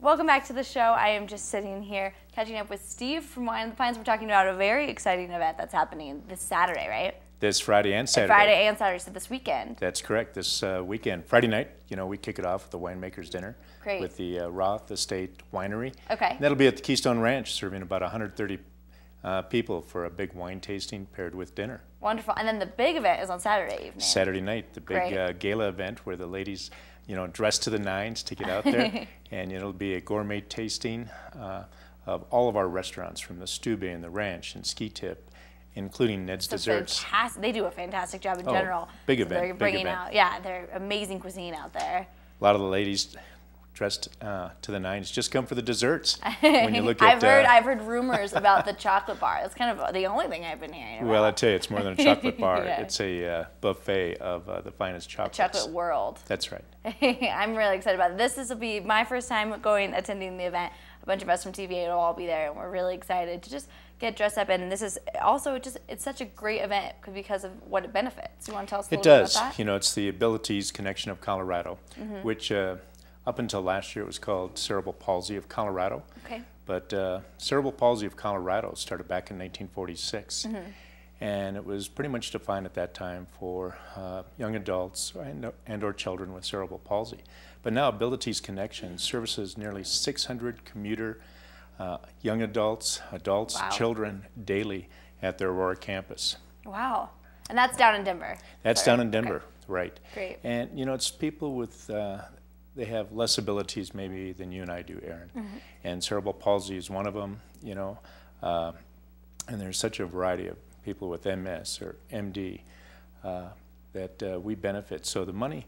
Welcome back to the show. I am just sitting here catching up with Steve from Wine in the Pines. We're talking about a very exciting event that's happening this Saturday, right? This Friday and Saturday. Friday and Saturday, so this weekend. That's correct. This weekend. Friday night, we kick it off with the Winemaker's Dinner. Great. With the Roth Estate Winery. Okay. And that'll be at the Keystone Ranch, serving about 130 people for a big wine tasting paired with dinner. Wonderful. And then the big event is on Saturday evening. Saturday night, the big gala event where the ladies, dress to the nines to get out there. And it'll be a gourmet tasting of all of our restaurants, from the Stube and the Ranch and Ski Tip, including Ned's Desserts. They do a fantastic job in general. Big event. They're bringing out, they're amazing cuisine out there. A lot of the ladies dressed to the nines just come for the desserts. When you look at, I've heard rumors about the chocolate bar. That's kind of the only thing I've been hearing about. Well, I tell you, it's more than a chocolate bar. Yeah. It's a buffet of the finest chocolates. A chocolate world. That's right. I'm really excited about it. This will be my first time attending the event. A bunch of us from TVA will all be there, and we're really excited to just get dressed up. And this is also it's such a great event because of what it benefits. You want to tell us a little bit about that? It does. It's the Abilities Connection of Colorado, which up until last year it was called Cerebral Palsy of Colorado. Okay. But Cerebral Palsy of Colorado started back in 1946. And it was pretty much defined at that time for young adults and or children with cerebral palsy. But now Abilities Connection services nearly 600 commuter young adults, Wow. children daily at their Aurora campus. Wow. And that's down in Denver. That's down in Denver, right. Great. And it's people with, they have less abilities maybe than you and I do, Erin. And cerebral palsy is one of them, and there's such a variety of people with MS or MD that we benefit. So the money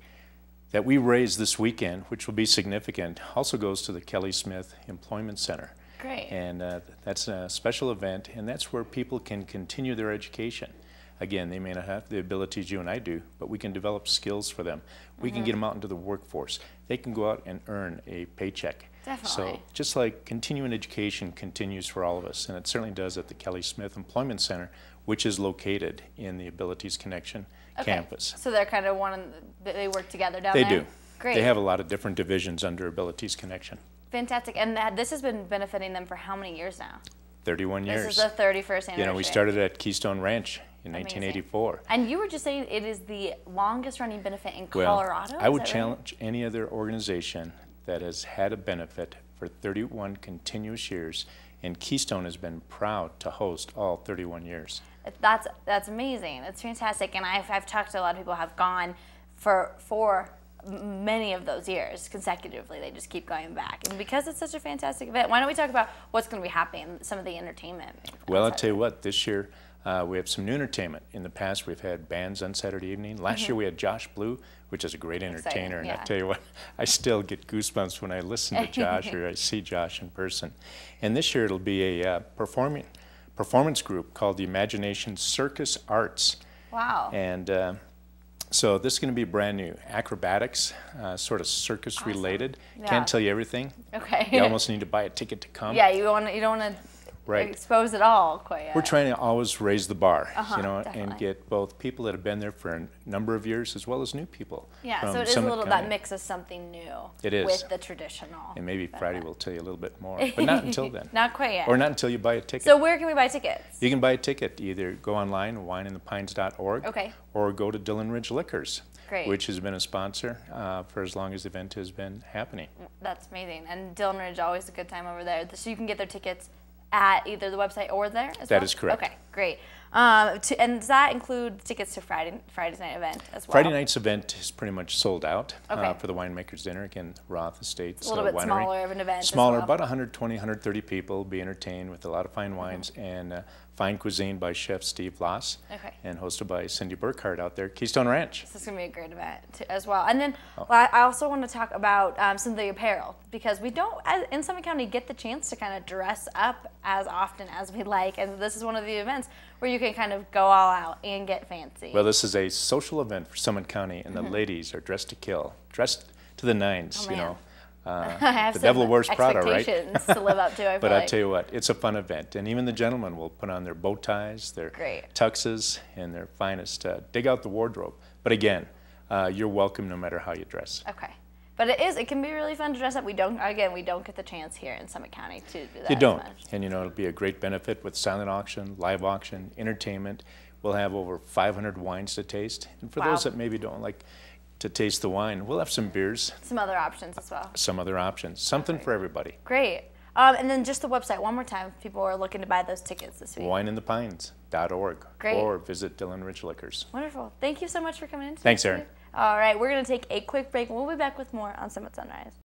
that we raise this weekend, which will be significant, also goes to the Kelly Smith Employment Center. Great. And that's a special event, and that's where people can continue their education. Again, they may not have the abilities you and I do, but we can develop skills for them. We can get them out into the workforce. They can go out and earn a paycheck. Definitely. So just like continuing education continues for all of us, and it certainly does at the Kelly Smith Employment Center, which is located in the Abilities Connection campus. So they're kind of they work together down there? They do. Great. They have a lot of different divisions under Abilities Connection. Fantastic. And this has been benefiting them for how many years now? 31 years. This is the 31st anniversary. We started at Keystone Ranch in 1984. And you were just saying it is the longest running benefit in Colorado? I would challenge any other organization that has had a benefit for 31 continuous years, and Keystone has been proud to host all 31 years. That's amazing. That's fantastic. And I've talked to a lot of people who have gone for many of those years consecutively. They just keep going back. And because it's such a fantastic event, why don't we talk about what's going to be happening, some of the entertainment? Well, I'll tell you what, this year we have some new entertainment. In the past, we've had bands on Saturday evening. Last year we had Josh Blue, which is a great entertainer. And I tell you what, I still get goosebumps when I listen to Josh or I see Josh in person. And this year it'll be a performance group called the Imagination Circus Arts. Wow. And so this is going to be brand new. Acrobatics, sort of circus related. Yeah. Can't tell you everything. Okay. You almost need to buy a ticket to come. Yeah, you don't want to expose it all quite yet. We're trying to always raise the bar, definitely. and get both people that have been there for a number of years as well as new people. Yeah, so it is a little that mix of something new. It is. With the traditional. And maybe Friday will tell you a little bit more, but not until then. Not quite yet. Or not until you buy a ticket. So where can we buy tickets? You can buy a ticket. Either go online, wineinthepines.org, or go to Dillon Ridge Liquors. Great. Which has been a sponsor for as long as the event has been happening. That's amazing. And Dillon Ridge, always a good time over there. So you can get their tickets at either the website or there as well? That is correct. Okay, great. And does that include tickets to Friday's night event as well? Friday night's event is pretty much sold out for the Winemaker's Dinner. Again, Roth Estates Winery. A little bit smaller of an event. Smaller, about 120, 130 people, be entertained with a lot of fine wines and fine cuisine by Chef Steve Loss, and hosted by Cindy Burkhardt out there, Keystone Ranch. This is going to be a great event as well. And then I also want to talk about some of the apparel, because we don't, in Summit County, get the chance to kind of dress up as often as we like. And this is one of the events where you can kind of go all out and get fancy. Well, this is a social event for Summit County, and the ladies are dressed to kill, dressed to the nines, I have the devil wears Prada, right? Expectations to live up to. But I tell you what, it's a fun event, and even the gentlemen will put on their bow ties, their tuxes, and their finest. Dig out the wardrobe. But again, you're welcome no matter how you dress. Okay. But it can be really fun to dress up. We don't get the chance here in Summit County to do that. You don't. As much. And it'll be a great benefit with silent auction, live auction, entertainment. We'll have over 500 wines to taste. And for those that maybe don't like to taste the wine, we'll have some beers. Some other options as well. Some other options. Something for everybody. Great. And then just the website one more time if people are looking to buy those tickets this week. wineinthepines.org. Great. Or visit Dillon Ridge Liquors. Wonderful. Thank you so much for coming in today. Thanks, Erin. All right, we're going to take a quick break and we'll be back with more on Summit Sunrise.